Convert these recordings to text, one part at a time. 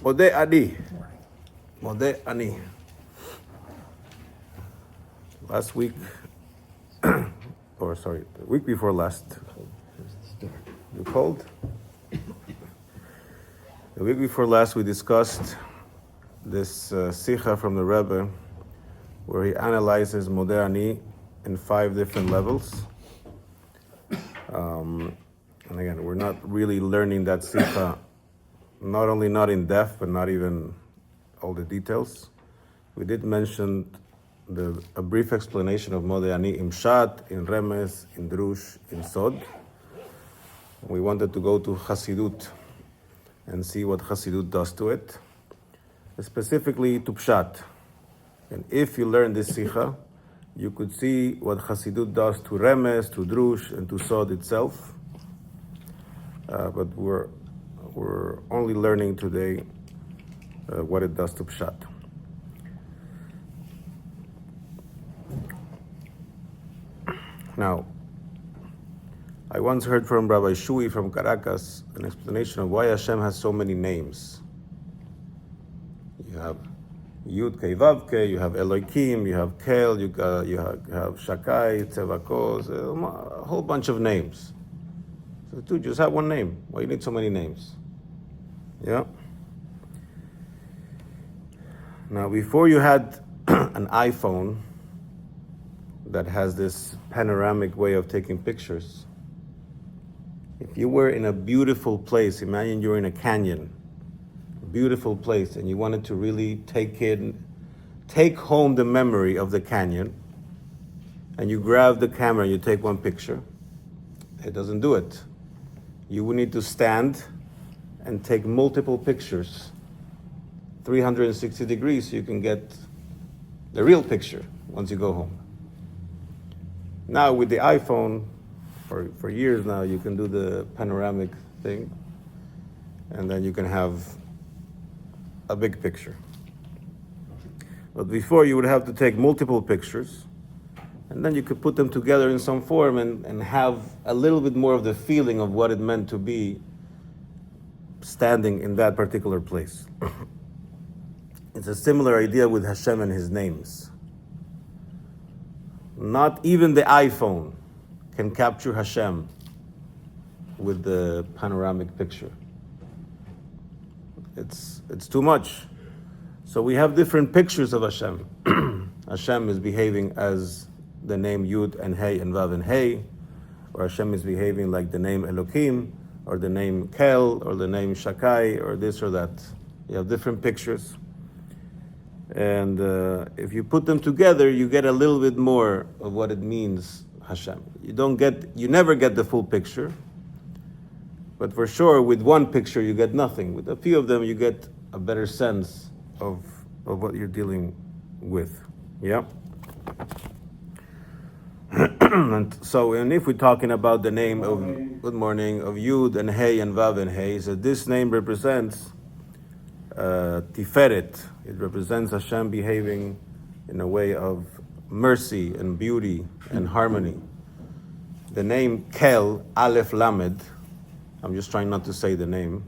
Modeh Ani. Modeh Ani. Last week, the week before last. You cold? The week before last, we discussed this sikha from the Rebbe, where he analyzes Modeh Ani in 5 different levels. And again, we're not really learning that sikha, not only not in depth, but not even all the details. We did mention a brief explanation of Modeh Ani in Pshat, in Remez, in Drush, in Sod. We wanted to go to Chassidut and see what Chassidut does to it, specifically to Pshat. And if you learn this sikha, you could see what Chassidut does to Remez, to Drush, and to Sod itself. But we're only learning today what it does to Pshat. Now, I once heard from Rabbi Shui from Caracas an explanation of why Hashem has so many names. You have Yud-Hei-Vav-Hei, you have Elokim, you have Kel, you have Shakai, Tzevakot, a whole bunch of names. So, dude, just have one name. Why you need so many names? Yeah. Now, before you had an iPhone that has this panoramic way of taking pictures, if you were in a beautiful place, imagine you're in a canyon, beautiful place, and you wanted to really take home the memory of the canyon, and you grab the camera and you take one picture, it doesn't do it. You would need to stand and take multiple pictures, 360 degrees, so you can get the real picture once you go home. Now with the iPhone, for years now, you can do the panoramic thing, and then you can have a big picture. But before, you would have to take multiple pictures, and then you could put them together in some form and have a little bit more of the feeling of what it meant to be standing in that particular place. It's a similar idea with Hashem and His names. Not even the iPhone can capture Hashem with the panoramic picture. It's too much. So we have different pictures of Hashem. Hashem is behaving as the name Yud and Hey and Vav and Hey, or Hashem is behaving like the name Elokim, or the name Kel, or the name Shakai, or this or that. You have different pictures. And if you put them together, you get a little bit more of what it means, Hashem. You never get the full picture, but for sure, with one picture, you get nothing. With a few of them, you get a better sense of what you're dealing with. Yeah? And if we're talking about the name of Good morning of Yud and Hey and Vav and Hey, so this name represents Tiferet. It represents Hashem behaving in a way of mercy and beauty and harmony. The name Kel, Aleph Lamed, I'm just trying not to say the name,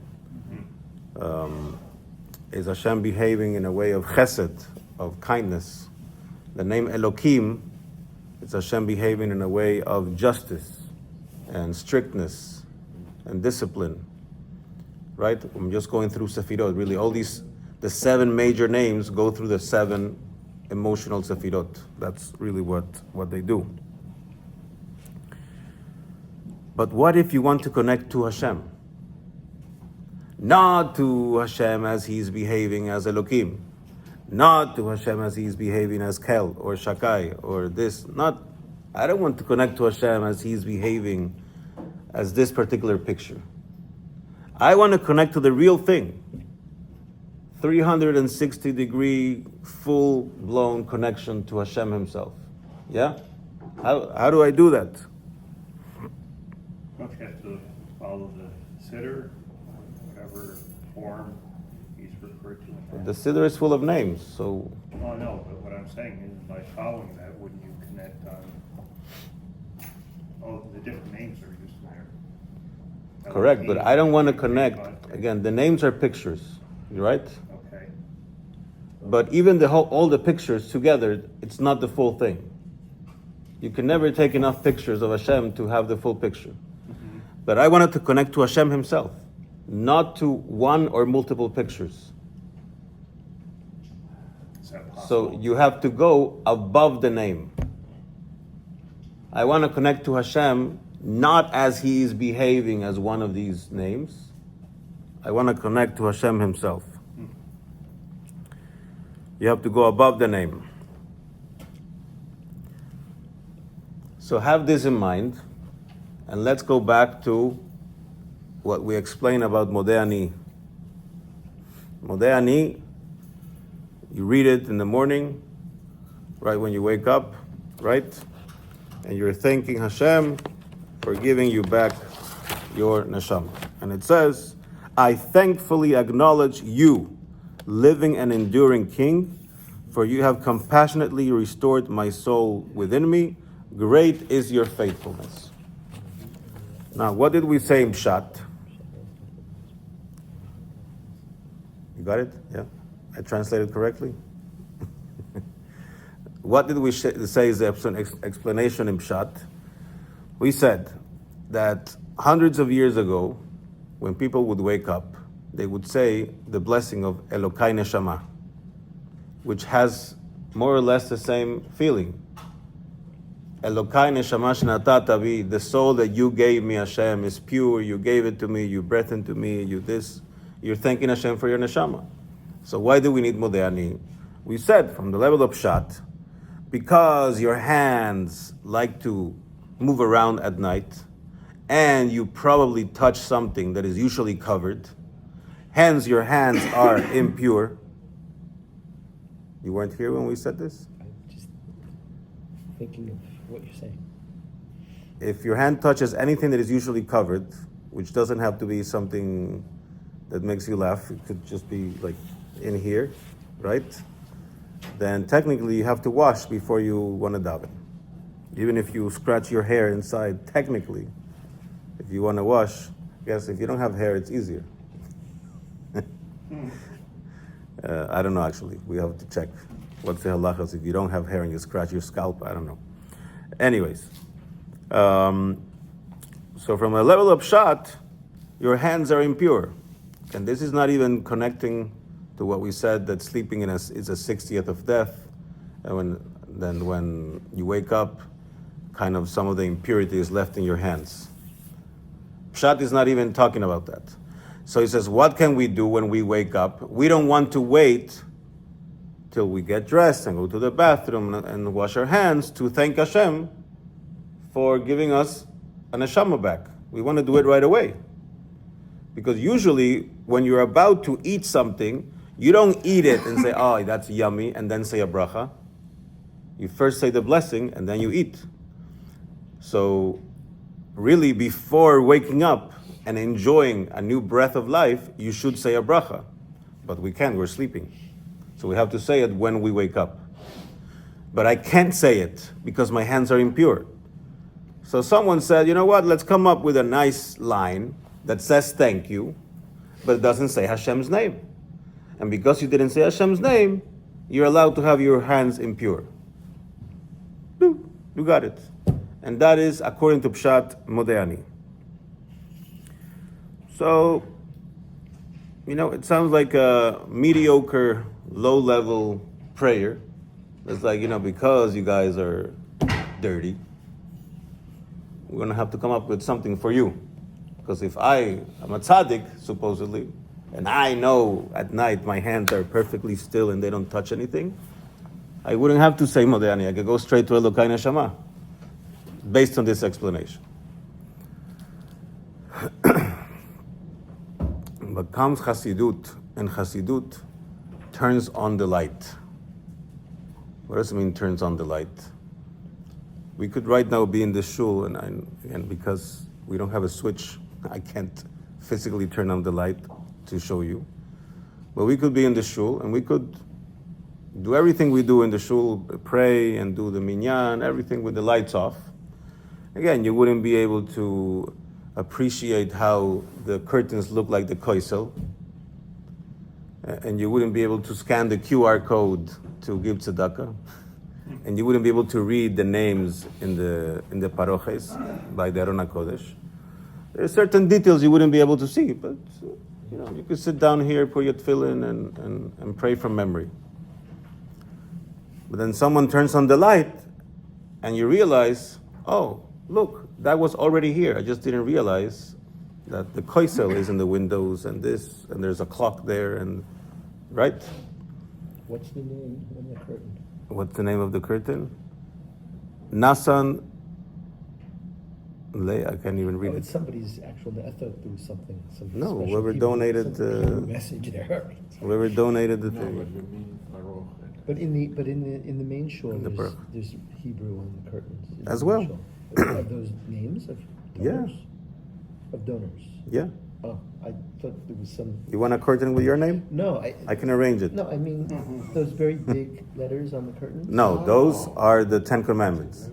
is Hashem behaving in a way of chesed, of kindness. The name Elokim, it's Hashem behaving in a way of justice and strictness and discipline. Right? I'm just going through Sefirot. Really, the 7 major names go through the 7 emotional Sefirot. That's really what they do. But what if you want to connect to Hashem? Not to Hashem as He's behaving as Elokim. Not to Hashem as He's behaving as Kel or Shakai or this. I don't want to connect to Hashem as He's behaving as this particular picture. I want to connect to the real thing. 360-degree, full-blown connection to Hashem Himself. Yeah? How do I do that? Don't you have to follow the sitter, whatever form he's referred to in that? The Siddur is full of names, so... Oh, no, but what I'm saying is by following that, wouldn't you connect on... Oh, the different names are used there. Correct, but I don't want to connect. Again, the names are pictures. right? Okay. But even all the pictures together, it's not the full thing. You can never take enough pictures of Hashem to have the full picture. Mm-hmm. But I wanted to connect to Hashem himself, not to one or multiple pictures. Is that possible? So you have to go above the name. I want to connect to Hashem not as he is behaving as one of these names. I want to connect to Hashem himself. You have to go above the name. So have this in mind, and let's go back to what we explained about Modeh Ani. Modeh Ani, you read it in the morning, right when you wake up, right? And you're thanking Hashem for giving you back your neshama. And it says, I thankfully acknowledge you, living and enduring King, for you have compassionately restored my soul within me. Great is your faithfulness. Now, what did we say in Pshat? You got it? Yeah? I translated correctly? What did we say is the explanation in Pshat? We said that hundreds of years ago, when people would wake up, they would say the blessing of Elokai Neshama, which has more or less the same feeling. Elokai Neshama Shnatata Bi, the soul that you gave me, Hashem, is pure, you gave it to me, you breathed into me, you're thanking Hashem for your Neshama. So why do we need Modeh Ani? We said from the level of Pshat, because your hands like to move around at night, and you probably touch something that is usually covered, hence your hands are impure. You weren't here when we said this? I'm just thinking of what you're saying. If your hand touches anything that is usually covered, which doesn't have to be something that makes you laugh, it could just be like in here, right? Then technically you have to wash before you want to daven. Even if you scratch your hair inside, technically, if you want to wash, yes, if you don't have hair, it's easier. I don't know, actually. We have to check what's the halachas if you don't have hair and you scratch your scalp. I don't know. Anyways, so from a level of Pshat, your hands are impure. And this is not even connecting to what we said, that sleeping is a 60th of death. And when you wake up, kind of some of the impurity is left in your hands. Pshat is not even talking about that. So he says, what can we do when we wake up? We don't want to wait till we get dressed and go to the bathroom and wash our hands to thank Hashem for giving us a neshama back. We want to do it right away. Because usually when you're about to eat something, you don't eat it and say, oh, that's yummy, and then say a bracha. You first say the blessing and then you eat. So really before waking up and enjoying a new breath of life, you should say a bracha. But we can't, we're sleeping. So we have to say it when we wake up. But I can't say it because my hands are impure. So someone said, you know what, let's come up with a nice line that says thank you, but it doesn't say Hashem's name. And because you didn't say Hashem's name, you're allowed to have your hands impure. You got it. And that is, according to Pshat, Modeh Ani. So, it sounds like a mediocre, low-level prayer. It's like, because you guys are dirty, we're going to have to come up with something for you. Because if I am a tzaddik, supposedly, and I know at night my hands are perfectly still and they don't touch anything, I wouldn't have to say Modeh Ani. I could go straight to Elokai Neshama, based on this explanation. But comes Chassidut, and Chassidut turns on the light. What does it mean, turns on the light? We could right now be in this shul, and because we don't have a switch, I can't physically turn on the light to show you. But we could be in the shul, and we could do everything we do in the shul, pray and do the minyan, everything with the lights off. Again, you wouldn't be able to appreciate how the curtains look like the koisel. and you wouldn't be able to scan the QR code to give tzedakah, and you wouldn't be able to read the names in the paroches by the Aron HaKodesh. There are certain details you wouldn't be able to see, but you could sit down here, put your tefillin, and pray from memory. But then someone turns on the light, and you realize, oh, look, that was already here. I just didn't realize that the koisel is in the windows, and there's a clock there, and right? What's the name of the curtain? What's the name of the curtain? Nasan. I can't even read It's it. somebody's actual. I thought there was something. Some No, special whoever Hebrew- donated some Hebrew the- message there. Whoever donated the No, thing. but you mean Baruch. But in the main shul, In the there's Hebrew on the curtains in As the well. main shul. Are those names of donors? Yeah. Of donors. Yeah. Oh, I thought there was some. You want a curtain with your name? No, I can arrange it. No, I mean those very big letters on the curtains. No, those are the Ten Commandments.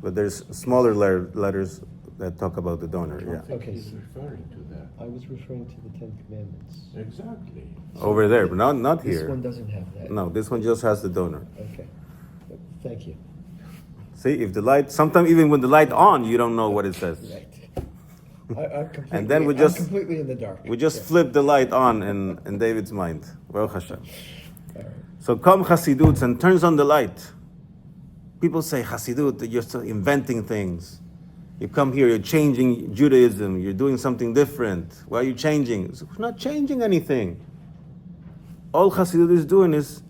But there's smaller letters that talk about the donor. I don't Yeah. think Okay. he's referring to that. I was referring to the Ten Commandments. Exactly. Over there, but not This here. one doesn't have that. No, this one just has the donor. Okay. But thank you. See, if the light, sometimes even with the light on, you don't know what it says. Right. I'm completely, And then I'm completely in the dark. we just Yeah. flip the light on in David's mind. Baruch Hashem. All right. So come Chassidut and turns on the light. People say Chassidut, that you're still inventing things. You come here, you're changing Judaism, you're doing something different. Why are you changing? So we're not changing anything. All Chassidut is doing is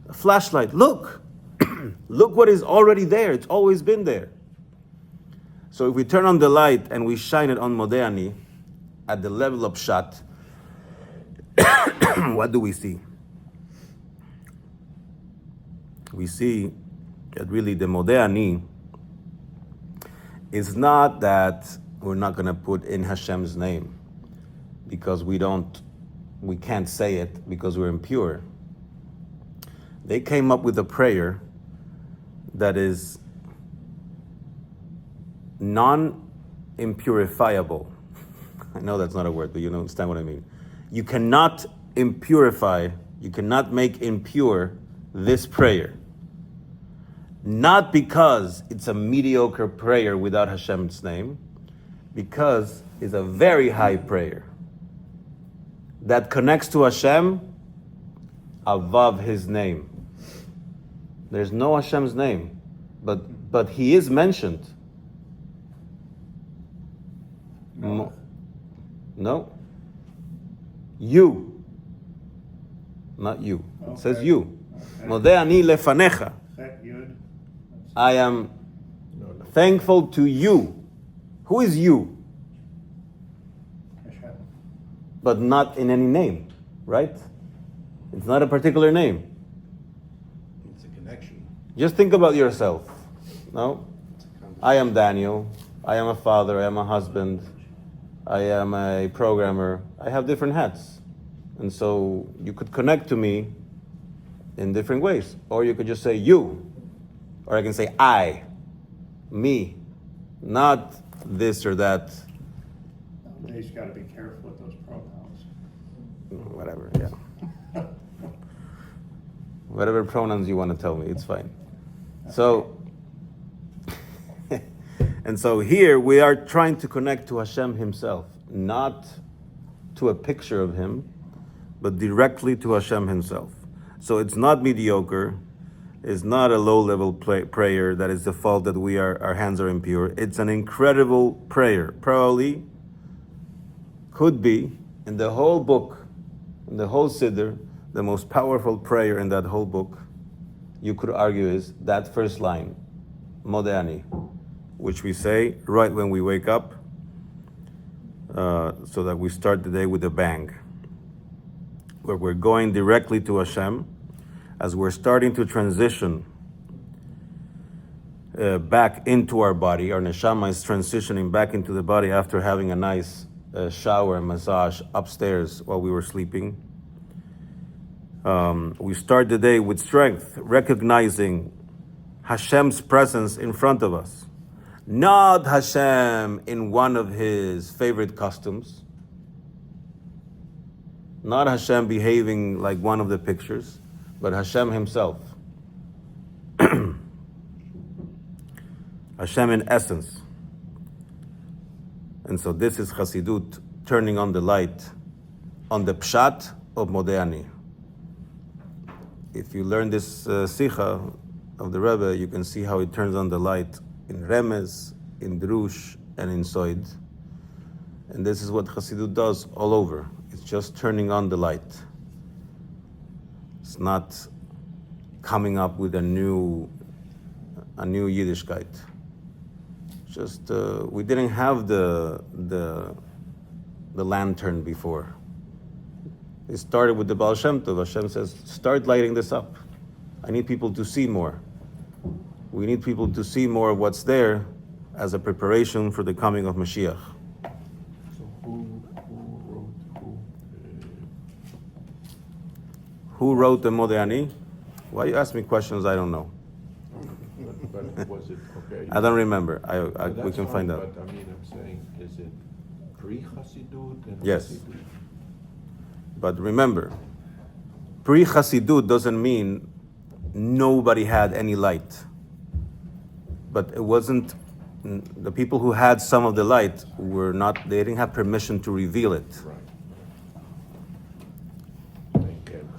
a flashlight. Look! Look what is already there. It's always been there. So if we turn on the light and we shine it on Modéani at the level of Pshat, what do we see? We see that really the Modéani is not that we're not going to put in Hashem's name because we can't say it because we're impure. They came up with a prayer that is non-impurifiable. I know that's not a word, but you understand what I mean. You cannot impurify, you cannot make impure this prayer. Not because it's a mediocre prayer without Hashem's name, because it's a very high prayer that connects to Hashem above His name. There's no Hashem's name, but He is mentioned. No. You. Not you. It says Okay. you. Okay. Modéani lefanecha. That Yud, I am thankful to you. Who is you? Hashem. But not in any name, right? It's not a particular name. It's a connection. Just think about yourself. No? I am Daniel. I am a father. I am a husband. I am a programmer. I have different hats. And so you could connect to me in different ways. Or you could just say you. Or I can say I. Me. Not this or that. You just gotta be careful with those pronouns. Whatever, yeah. Whatever pronouns you want to tell me, it's fine. So, and so here we are trying to connect to Hashem Himself, not to a picture of Him, but directly to Hashem Himself. So it's not mediocre, it's not a low-level prayer that is the fault that our hands are impure. It's an incredible prayer. Probably could be in the whole book, in the whole Siddur, the most powerful prayer in that whole book, you could argue is that first line, Modéani, which we say right when we wake up, so that we start the day with a bang, where we're going directly to Hashem, as we're starting to transition back into our body. Our neshama is transitioning back into the body after having a nice shower and massage upstairs while we were sleeping. We start the day with strength, recognizing Hashem's presence in front of us. Not Hashem in one of His favorite costumes. Not Hashem behaving like one of the pictures, but Hashem himself. Hashem in essence. And so this is Chassidut, turning on the light on the Pshat of Modeh. If you learn this Sikha of the Rebbe, you can see how it turns on the light in Remez, in Drush, and in Soid. And this is what Chassidut does all over. It's just turning on the light. It's not coming up with a new Yiddishkeit. Just we didn't have the lantern before. It started with the Baal Shem Tov. Hashem says, start lighting this up. I need people to see more. We need people to see more of what's there as a preparation for the coming of Mashiach. So Who wrote the Modeh? Why you ask me questions I don't know? but was it okay? I don't remember. But We that's can find fine, out. But I mean, I'm saying, is it pre-Chassidut and Yes. Chassidut? But remember, pre-Chassidut doesn't mean nobody had any light. But it wasn't, the people who had some of the light were not, they didn't have permission to reveal it. Right.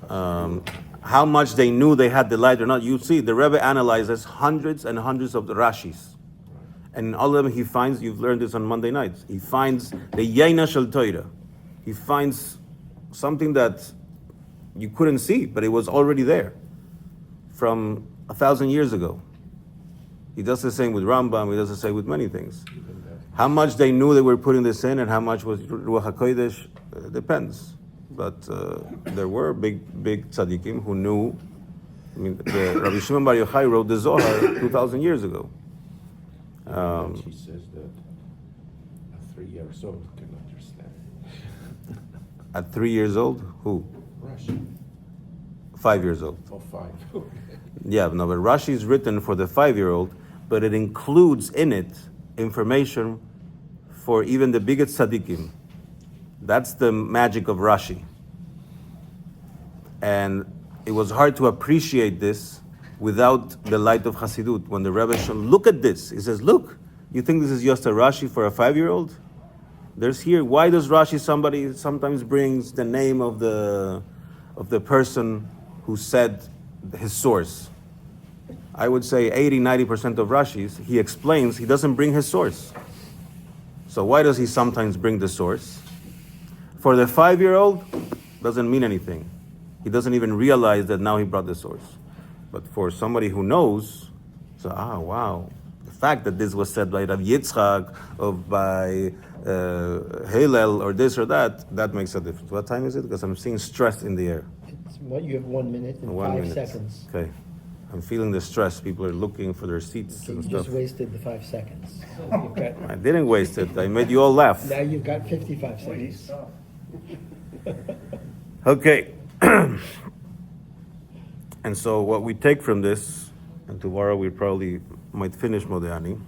Chassidut. How much they knew they had the light or not, you see, the Rebbe analyzes hundreds and hundreds of the Rashis. And in all of them he finds, you've learned this on Monday nights, he finds the Yaina Shel Torah. He finds something that you couldn't see, but it was already there from 1,000 years ago. He does the same with Rambam, he does the same with many things. How much they knew they were putting this in and how much was Ruach HaKodesh, depends. But there were big tzaddikim who knew. I mean, Rabbi Shimon Bar Yochai wrote the Zohar 2,000 years ago. He says that a 3 years old can understand. At 3 years old, who? Rashi. 5 years old. Oh, 5. Yeah, no, but Rashi is written for the 5-year-old, but it includes in it information for even the biggest tzaddikim. That's the magic of Rashi. And it was hard to appreciate this without the light of Chassidut. When the Rebbe showed, look at this. He says, look, you think this is just a Rashi for a 5-year-old? There's here, why does Rashi sometimes brings the name of the person who said his source? I would say 80-90% of Rashis, he explains, he doesn't bring his source. So why does he sometimes bring the source? For the 5-year-old, doesn't mean anything. He doesn't even realize that now he brought the source. But for somebody who knows, so wow, the fact that this was said by Rav Yitzchak or by Hillel or this or that, that makes a difference. What time is it? Because I'm seeing stress in the air. It's what you have 1 minute and 1 5 minute. seconds. Okay. I'm feeling the stress. People are looking for their seats So and you stuff. just wasted the 5 seconds. So you've got, I didn't waste it. I made you all laugh. now you've got 55 Please seconds. stop. Okay. And so what we take from this, and tomorrow we probably might finish Modeh,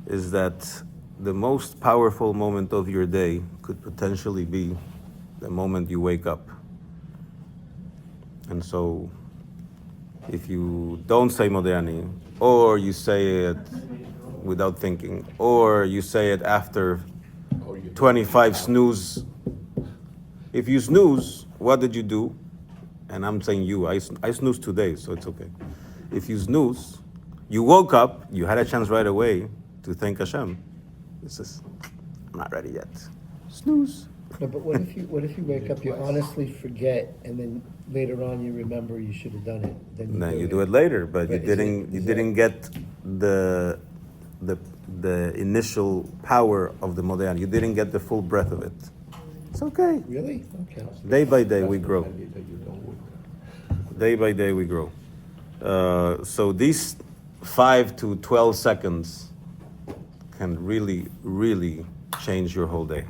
is that the most powerful moment of your day could potentially be the moment you wake up. And so if you don't say Modeh, or you say it without thinking, or you say it after 25 snooze. If you snooze, what did you do? And I'm saying you, I snoozed today, so it's okay. If you snooze, you woke up, you had a chance right away to thank Hashem. This is, I'm not ready yet. Snooze. No, but what if you wake up, you honestly forget, and then later on you remember you should have done it? Then you do it later, but you But is didn't get the initial power of the Modeh. You didn't get the full breath of it. It's okay. Really? Okay. Day by day we grow. That you don't wake up. Day by day we grow. So these 5 to 12 seconds can really, really change your whole day.